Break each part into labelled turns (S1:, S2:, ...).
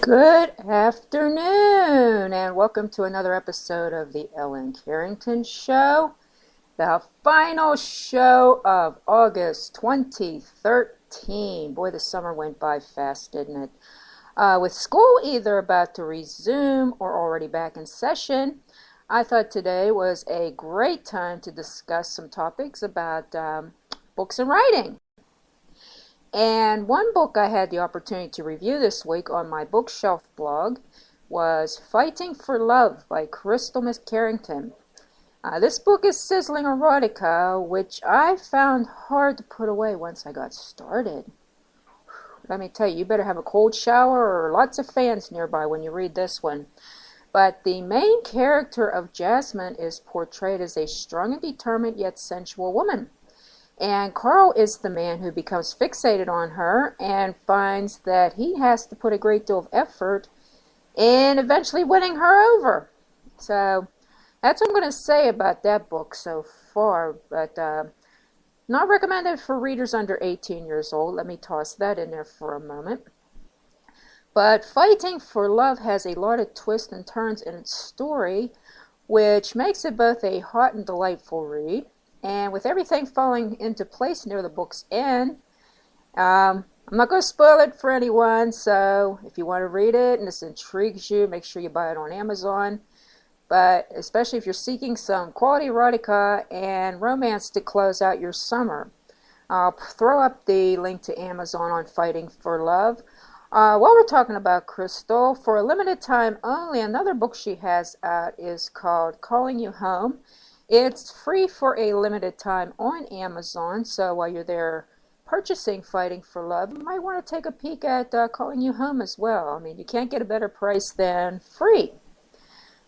S1: Good afternoon, and welcome to another episode of the Ellen Carrington Show, the final show of August 2013. Boy, the summer went by fast, didn't it? With school either about to resume or already back in session, I thought today was a great time to discuss some topics about books and writing. And one book I had the opportunity to review this week on my bookshelf blog was Fighting for Love by Crystal Miss Carrington. This book is sizzling erotica, which I found hard to put away once I got started. Let me tell you, you better have a cold shower or lots of fans nearby when you read this one. But the main character of Jasmine is portrayed as a strong and determined yet sensual woman. And Carl is the man who becomes fixated on her and finds that he has to put a great deal of effort in eventually winning her over. So that's what I'm going to say about that book so far, but not recommended for readers under 18 years old. Let me toss that in there for a moment. But Fighting for Love has a lot of twists and turns in its story, which makes it both a hot and delightful read. And with everything falling into place near the book's end, I'm not going to spoil it for anyone, so if you want to read it and this intrigues you, make sure you buy it on Amazon. But especially if you're seeking some quality erotica and romance to close out your summer, I'll throw up the link to Amazon on Fighting for Love. While we're talking about Crystal, for a limited time only, another book she has out is called Calling You Home. It's free for a limited time on Amazon, so while you're there purchasing Fighting for Love, you might want to take a peek at Calling You Home as well. I mean, you can't get a better price than free.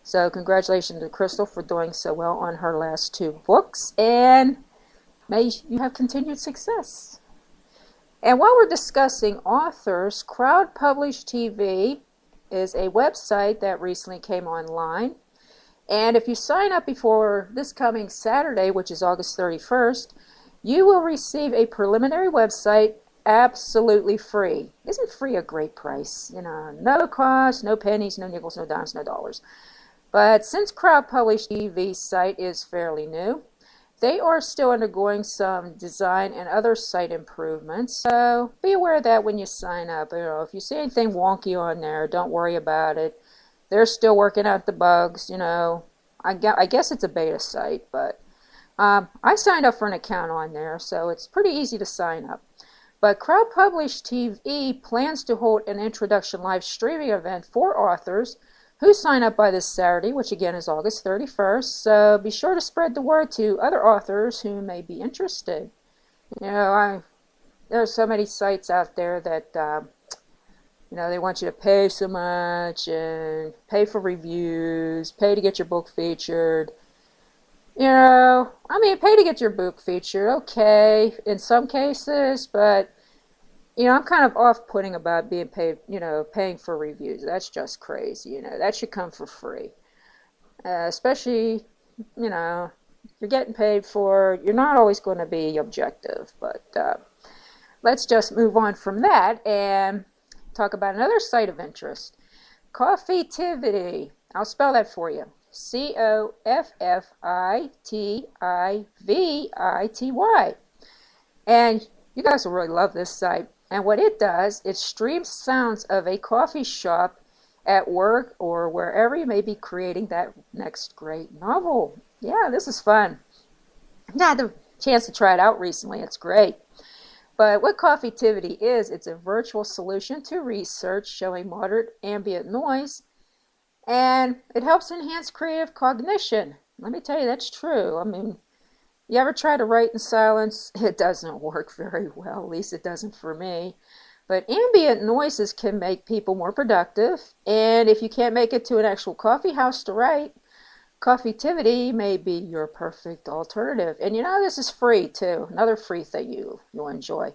S1: So congratulations to Crystal for doing so well on her last two books, and may you have continued success. And while we're discussing authors, Crowd Published TV is a website that recently came online. And if you sign up before this coming Saturday, which is August 31st, you will receive a preliminary website absolutely free. Isn't free a great price? You know, no cost, no pennies, no nickels, no dimes, no dollars. But since Crowd Published TV's site is fairly new, they are still undergoing some design and other site improvements. So be aware of that when you sign up. You know, if you see anything wonky on there, don't worry about it. They're still working out the bugs, you know. I guess it's a beta site, but I signed up for an account on there, so it's pretty easy to sign up. But Crowd Published TV plans to hold an introduction live streaming event for authors who sign up by this Saturday, which again is August 31st. So be sure to spread the word to other authors who may be interested. You know, there are so many sites out there that you know, they want you to pay so much and pay for reviews, pay to get your book featured. You know, I mean, pay to get your book featured, okay, in some cases, but, you know, I'm kind of off-putting about being paid, you know, paying for reviews. That's just crazy, you know, that should come for free. Especially, you know, you're getting paid for, you're not always going to be objective, but let's just move on from that and talk about another site of interest, Coffeetivity. I'll spell that for you. Coffeetivity. And you guys will really love this site. And what it does, it streams sounds of a coffee shop at work or wherever you may be creating that next great novel. Yeah, this is fun. I had the chance to try it out recently. It's great. But what Coffeetivity is, it's a virtual solution to research showing moderate ambient noise, and it helps enhance creative cognition. Let me tell you, that's true. I mean, you ever try to write in silence? It doesn't work very well, at least it doesn't for me. But ambient noises can make people more productive, and if you can't make it to an actual coffee house to write, Coffeetivity may be your perfect alternative. And you know, this is free too. Another free thing you'll enjoy.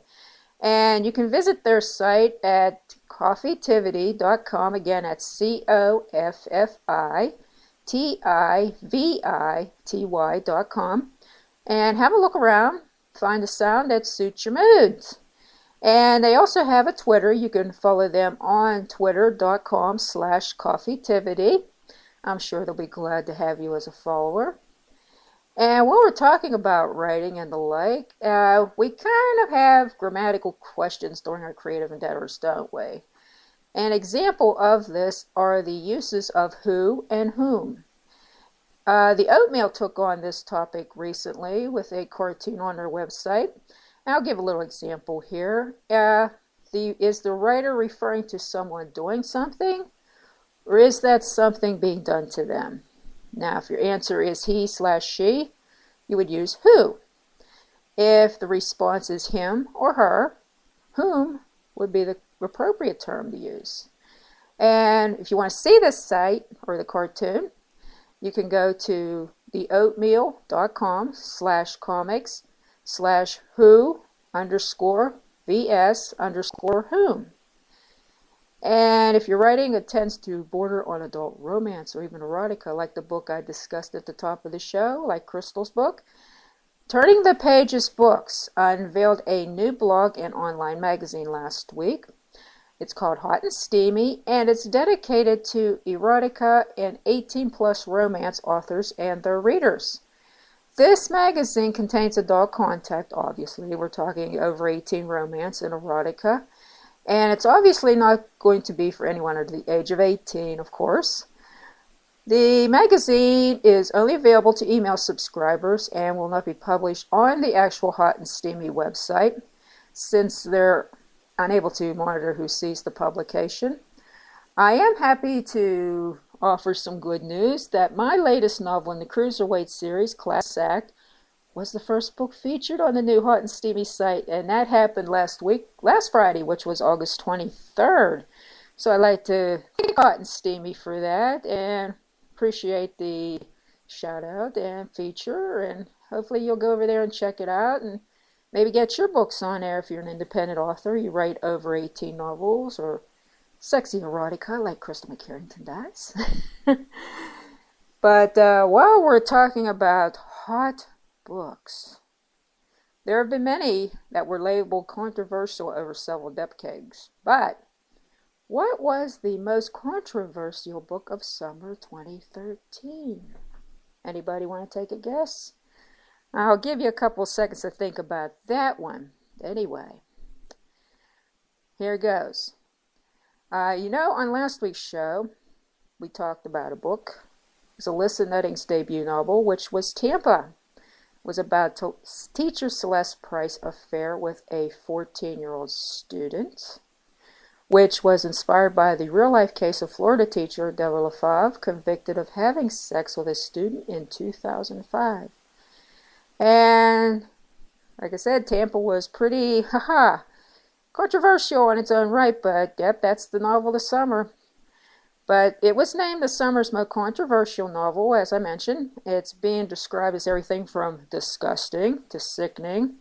S1: And you can visit their site at coffeetivity.com. Again, that's COFFITIVITY.com. And have a look around. Find a sound that suits your moods. And they also have a Twitter. You can follow them on twitter.com/coffeetivity. I'm sure they'll be glad to have you as a follower. And when we're talking about writing and the like, we kind of have grammatical questions during our creative endeavors, don't we? An example of this are the uses of who and whom. The Oatmeal took on this topic recently with a cartoon on their website. I'll give a little example here. Is the writer referring to someone doing something, or is that something being done to them? Now, if your answer is he/she, you would use who. If the response is him or her, whom would be the appropriate term to use. And if you want to see this site or the cartoon, you can go to theoatmeal.com/comics/who_vs_whom. And if your writing, it tends to border on adult romance or even erotica, like the book I discussed at the top of the show, like Crystal's book, Turning the Pages Books unveiled a new blog and online magazine last week. It's called Hot and Steamy, and it's dedicated to erotica and 18-plus romance authors and their readers. This magazine contains adult content, obviously. We're talking over 18 romance and erotica. And it's obviously not going to be for anyone under the age of 18, of course. The magazine is only available to email subscribers and will not be published on the actual Hot and Steamy website, since they're unable to monitor who sees the publication. I am happy to offer some good news that my latest novel in the Cruiserweight series, Class Act, was the first book featured on the new Hot and Steamy site, and that happened last Friday, which was August 23rd. So I'd like to thank Hot and Steamy for that, and appreciate the shout out and feature, and hopefully you'll go over there and check it out, and maybe get your books on there if you're an independent author. You write over 18 novels, or sexy erotica like Crystal McCarrington does. But while we're talking about hot books, there have been many that were labeled controversial over several decades. But what was the most controversial book of summer 2013? Anybody want to take a guess? I'll give you a couple of seconds to think about that one. Anyway, here goes. On last week's show, we talked about a book. It was Alyssa Nutting's debut novel, which was Tampa. Was about teacher Celeste Price's affair with a 14-year-old student, which was inspired by the real-life case of Florida teacher Deborah LaFave, convicted of having sex with a student in 2005. And, like I said, Tampa was pretty, controversial in its own right, but yep, that's the novel of the summer. But it was named the summer's most controversial novel, as I mentioned. It's being described as everything from disgusting to sickening.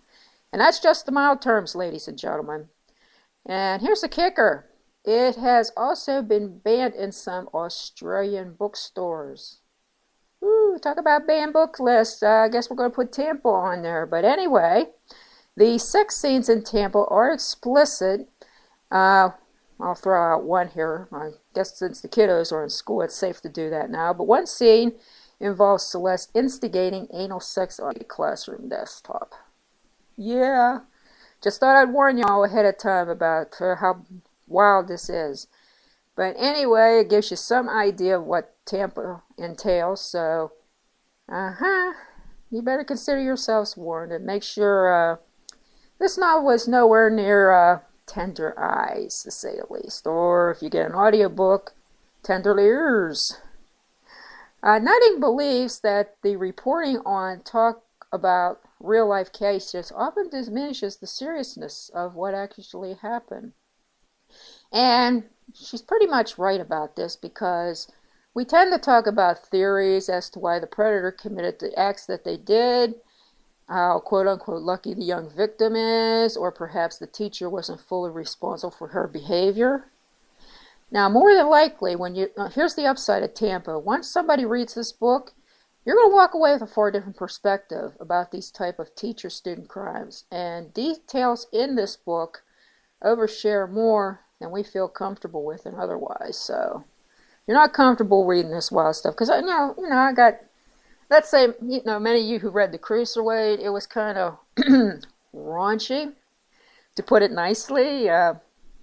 S1: And that's just the mild terms, ladies and gentlemen. And here's the kicker. It has also been banned in some Australian bookstores. Ooh, talk about banned book lists. I guess we're going to put Tampa on there. But anyway, the sex scenes in Tampa are explicit. I'll throw out one here. I guess since the kiddos are in school, it's safe to do that now. But one scene involves Celeste instigating anal sex on a classroom desktop. Yeah, just thought I'd warn y'all ahead of time about how wild this is. But anyway, it gives you some idea of what Tampa entails. So, you better consider yourselves warned and make sure this novel was nowhere near Tender Eyes, to say the least. Or if you get an audiobook, Tender Ears. Nutting believes that the reporting on talk about real-life cases often diminishes the seriousness of what actually happened. And she's pretty much right about this, because we tend to talk about theories as to why the predator committed the acts that they did, how quote-unquote lucky the young victim is, or perhaps the teacher wasn't fully responsible for her behavior. Now, more than likely, here's the upside of Tampa. Once somebody reads this book, you're going to walk away with a far different perspective about these type of teacher-student crimes. And details in this book overshare more than we feel comfortable with and otherwise. So if you're not comfortable reading this wild stuff, because I got, let's say, many of you who read The Cruiserweight, it was kind of raunchy, to put it nicely.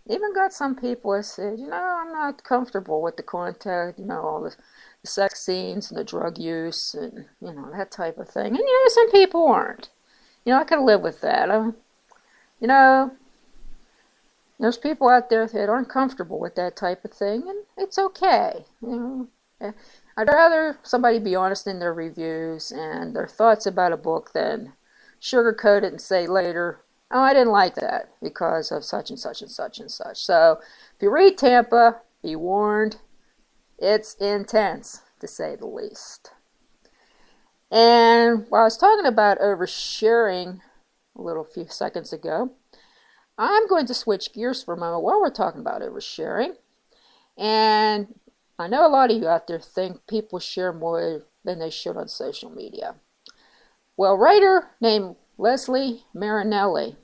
S1: Even got some people that said, I'm not comfortable with the content, all the sex scenes and the drug use and, that type of thing. And, some people aren't. I can live with that. There's people out there that aren't comfortable with that type of thing, and it's okay. I'd rather somebody be honest in their reviews and their thoughts about a book than sugarcoat it and say later, oh, I didn't like that because of such and such and such and such. So if you read Tampa, be warned, it's intense, to say the least. And while I was talking about oversharing a few seconds ago, I'm going to switch gears for a moment while we're talking about oversharing. And I know a lot of you out there think people share more than they should on social media. Well, a writer named Leslie Marinelli,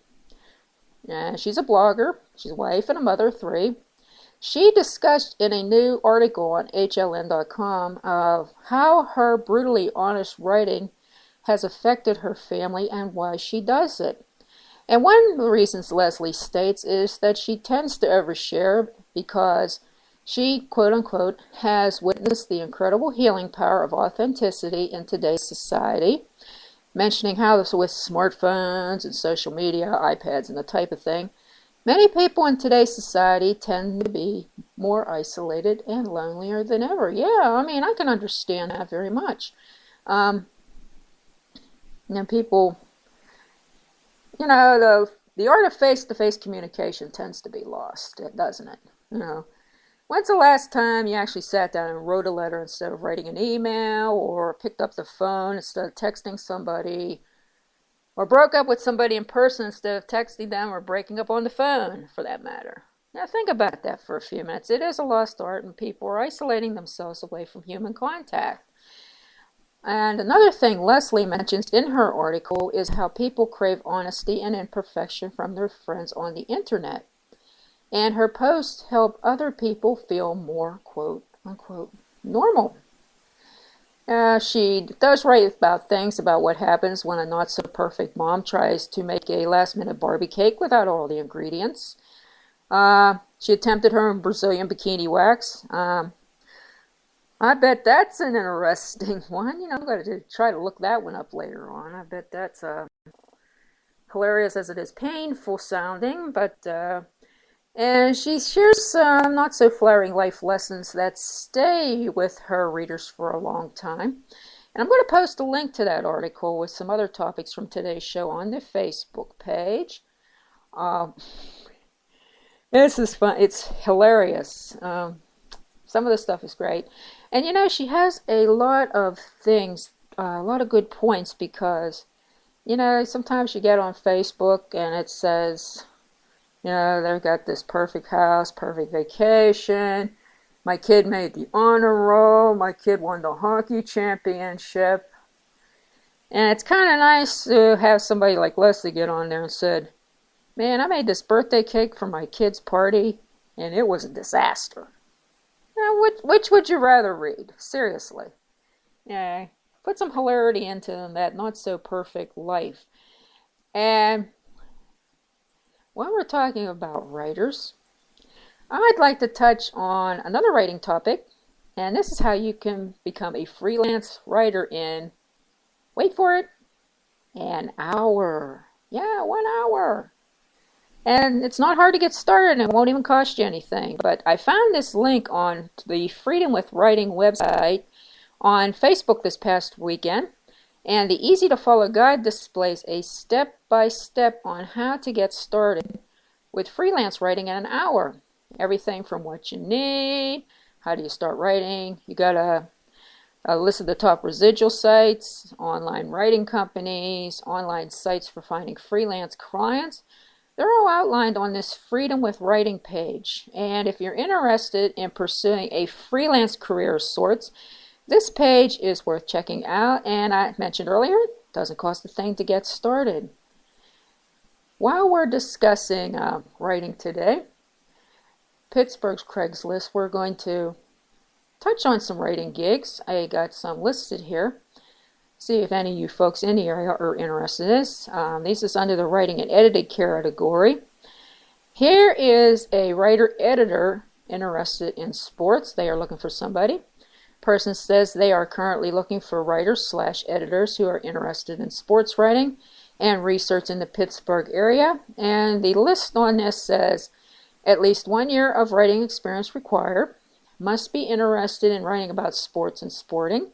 S1: and she's a blogger, she's a wife and a mother of 3. She discussed in a new article on HLN.com of how her brutally honest writing has affected her family and why she does it. And one of the reasons Leslie states is that she tends to overshare because she, quote unquote, has witnessed the incredible healing power of authenticity in today's society, mentioning how this with smartphones and social media, iPads, and the type of thing, many people in today's society tend to be more isolated and lonelier than ever. Yeah, I can understand that very much. People, the art of face-to-face communication tends to be lost, doesn't it? When's the last time you actually sat down and wrote a letter instead of writing an email, or picked up the phone instead of texting somebody, or broke up with somebody in person instead of texting them or breaking up on the phone, for that matter? Now think about that for a few minutes. It is a lost art, and people are isolating themselves away from human contact. And another thing Leslie mentions in her article is how people crave honesty and imperfection from their friends on the internet. And her posts help other people feel more, quote unquote, normal. She does write about things about what happens when a not-so-perfect mom tries to make a last-minute Barbie cake without all the ingredients. She attempted her own Brazilian bikini wax. I bet that's an interesting one. I'm going to try to look that one up later on. I bet that's hilarious as it is painful sounding, but... And she shares some not-so-flattering life lessons that stay with her readers for a long time. And I'm going to post a link to that article with some other topics from today's show on the Facebook page. This is fun. It's hilarious. Some of the stuff is great. And she has a lot of things, a lot of good points because, sometimes you get on Facebook and it says... they've got this perfect house, perfect vacation. My kid made the honor roll. My kid won the hockey championship. And it's kind of nice to have somebody like Leslie get on there and said, man, I made this birthday cake for my kid's party, and it was a disaster. Now, which would you rather read? Seriously. Yeah, put some hilarity into that not-so-perfect life. And... when we're talking about writers, I'd like to touch on another writing topic, and this is how you can become a freelance writer in, wait for it, an hour. Yeah, 1 hour. And it's not hard to get started, and it won't even cost you anything. But I found this link on the Freedom with Writing website on Facebook this past weekend. And the easy-to-follow guide displays a step-by-step on how to get started with freelance writing in an hour. Everything from what you need, how do you start writing, you got a list of the top residual sites, online writing companies, online sites for finding freelance clients. They're all outlined on this Freedom with Writing page. And if you're interested in pursuing a freelance career of sorts, this page is worth checking out, and I mentioned earlier, it doesn't cost a thing to get started. While we're discussing writing today, Pittsburgh's Craigslist, we're going to touch on some writing gigs. I got some listed here. See if any of you folks in the area are interested in this. This is under the writing and editing category. Here is a writer-editor interested in sports. They are looking for somebody. Person says they are currently looking for writers/editors who are interested in sports writing and research in the Pittsburgh area. And the list on this says at least 1 year of writing experience required. Must be interested in writing about sports and sporting.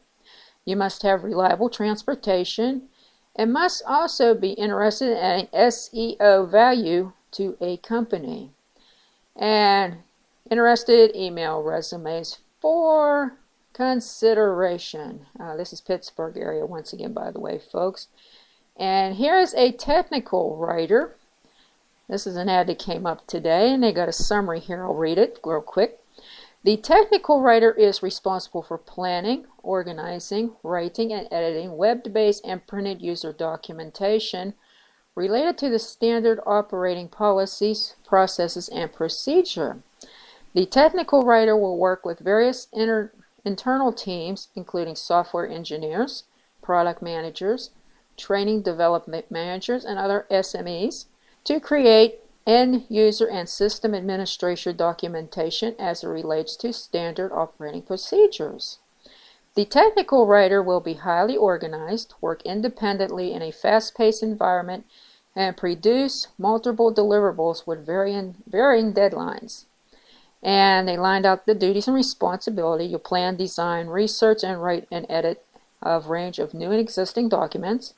S1: You must have reliable transportation and must also be interested in adding SEO value to a company. And interested, email resumes for consideration. This is Pittsburgh area once again, by the way, folks. And here's a technical writer. This is an ad that came up today, and they got a summary here. I'll read it real quick. The technical writer is responsible for planning, organizing, writing, and editing web-based and printed user documentation related to the standard operating policies, processes, and procedure. The technical writer will work with various internal teams, including software engineers, product managers, training development managers, and other SMEs, to create end user and system administration documentation as it relates to standard operating procedures. The technical writer will be highly organized, work independently in a fast-paced environment, and produce multiple deliverables with varying deadlines. And they lined out the duties and responsibility. You'll plan, design, research, and write and edit a range of new and existing documents,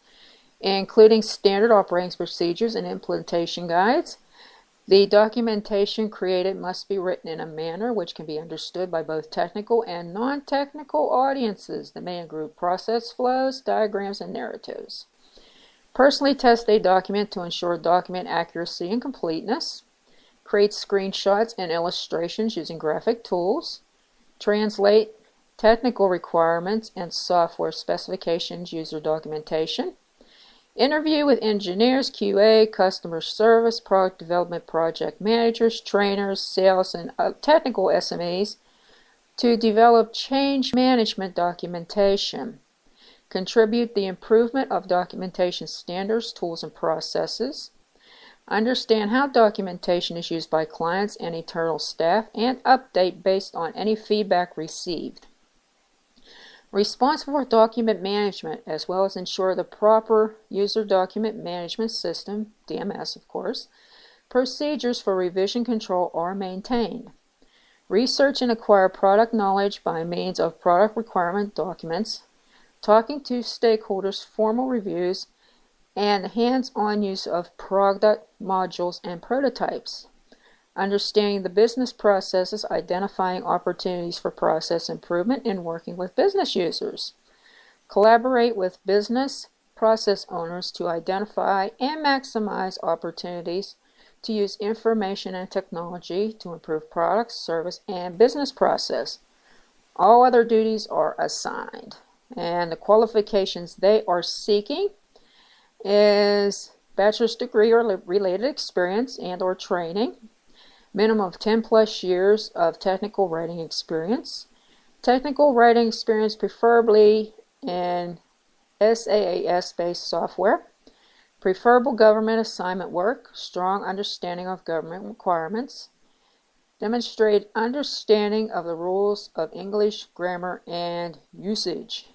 S1: including standard operating procedures and implementation guides. The documentation created must be written in a manner which can be understood by both technical and non-technical audiences that may include process flows, diagrams, and narratives. Personally test a document to ensure document accuracy and completeness. Create screenshots and illustrations using graphic tools. Translate technical requirements and software specifications, user documentation. Interview with engineers, QA, customer service, product development, project managers, trainers, sales, and technical SMEs to develop change management documentation. Contribute the improvement of documentation standards, tools, and processes. Understand how documentation is used by clients and internal staff, and update based on any feedback received. Responsible for document management, as well as ensure the proper user document management system, DMS of course, procedures for revision control are maintained. Research and acquire product knowledge by means of product requirement documents, talking to stakeholders, formal reviews, and hands-on use of product modules and prototypes. Understanding the business processes, identifying opportunities for process improvement, and working with business users. Collaborate with business process owners to identify and maximize opportunities to use information and technology to improve products, service, and business process. All other duties are assigned. And the qualifications they are seeking is bachelor's degree or related experience and or training. Minimum of 10 plus years of technical writing experience. Technical writing experience preferably in SaaS-based software. Preferable government assignment work. Strong understanding of government requirements. Demonstrate understanding of the rules of English, grammar, and usage.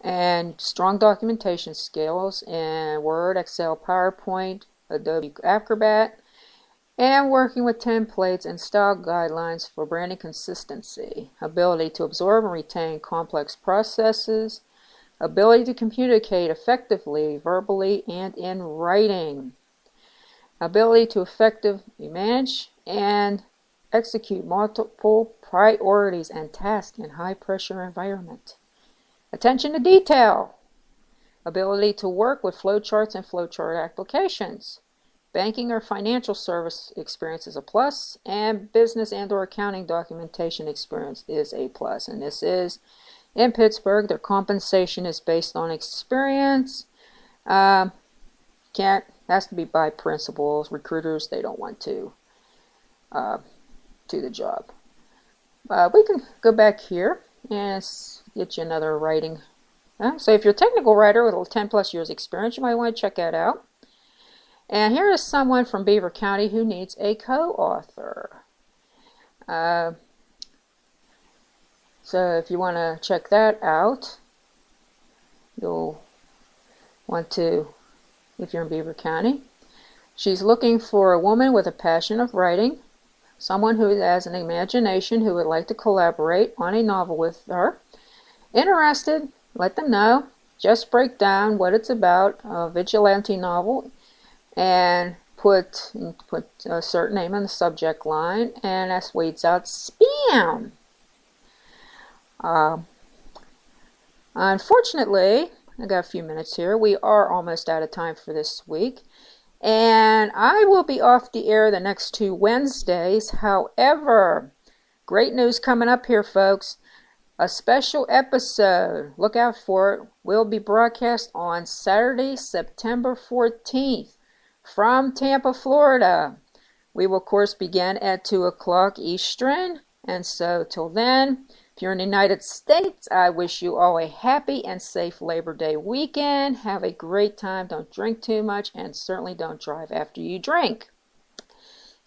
S1: And strong documentation skills in Word, Excel, PowerPoint, Adobe Acrobat, and working with templates and style guidelines for branding consistency. Ability to absorb and retain complex processes. Ability to communicate effectively, verbally, and in writing. Ability to effectively manage and execute multiple priorities and tasks in high-pressure environment. Attention to detail. Ability to work with flowcharts and flowchart applications. Banking or financial service experience is a plus, and business and or accounting documentation experience is a plus. And this is in Pittsburgh. Their compensation is based on experience. Can't Has to be by principals. Recruiters, they don't want to do the job. We can go back here and get you another writing. So if you're a technical writer with 10 plus years experience, you might want to check that out. And here is someone from Beaver County who needs a co-author. So if you want to check that out, you'll want to, if you're in Beaver County. She's looking for a woman with a passion of writing, someone who has an imagination who would like to collaborate on a novel with her. Interested, let them know. Just break down what it's about, a vigilante novel, and put a certain name on the subject line, and that weeds out spam. Unfortunately, I got a few minutes here. We are almost out of time for this week. And I will be off the air the next 2 Wednesdays. However, great news coming up here, folks. A special episode, look out for it, will be broadcast on Saturday, September 14th from Tampa, Florida. We will, of course, begin at 2 o'clock Eastern. And so, till then, if you're in the United States, I wish you all a happy and safe Labor Day weekend. Have a great time. Don't drink too much, and certainly don't drive after you drink.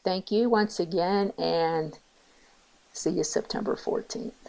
S1: Thank you once again, and see you September 14th.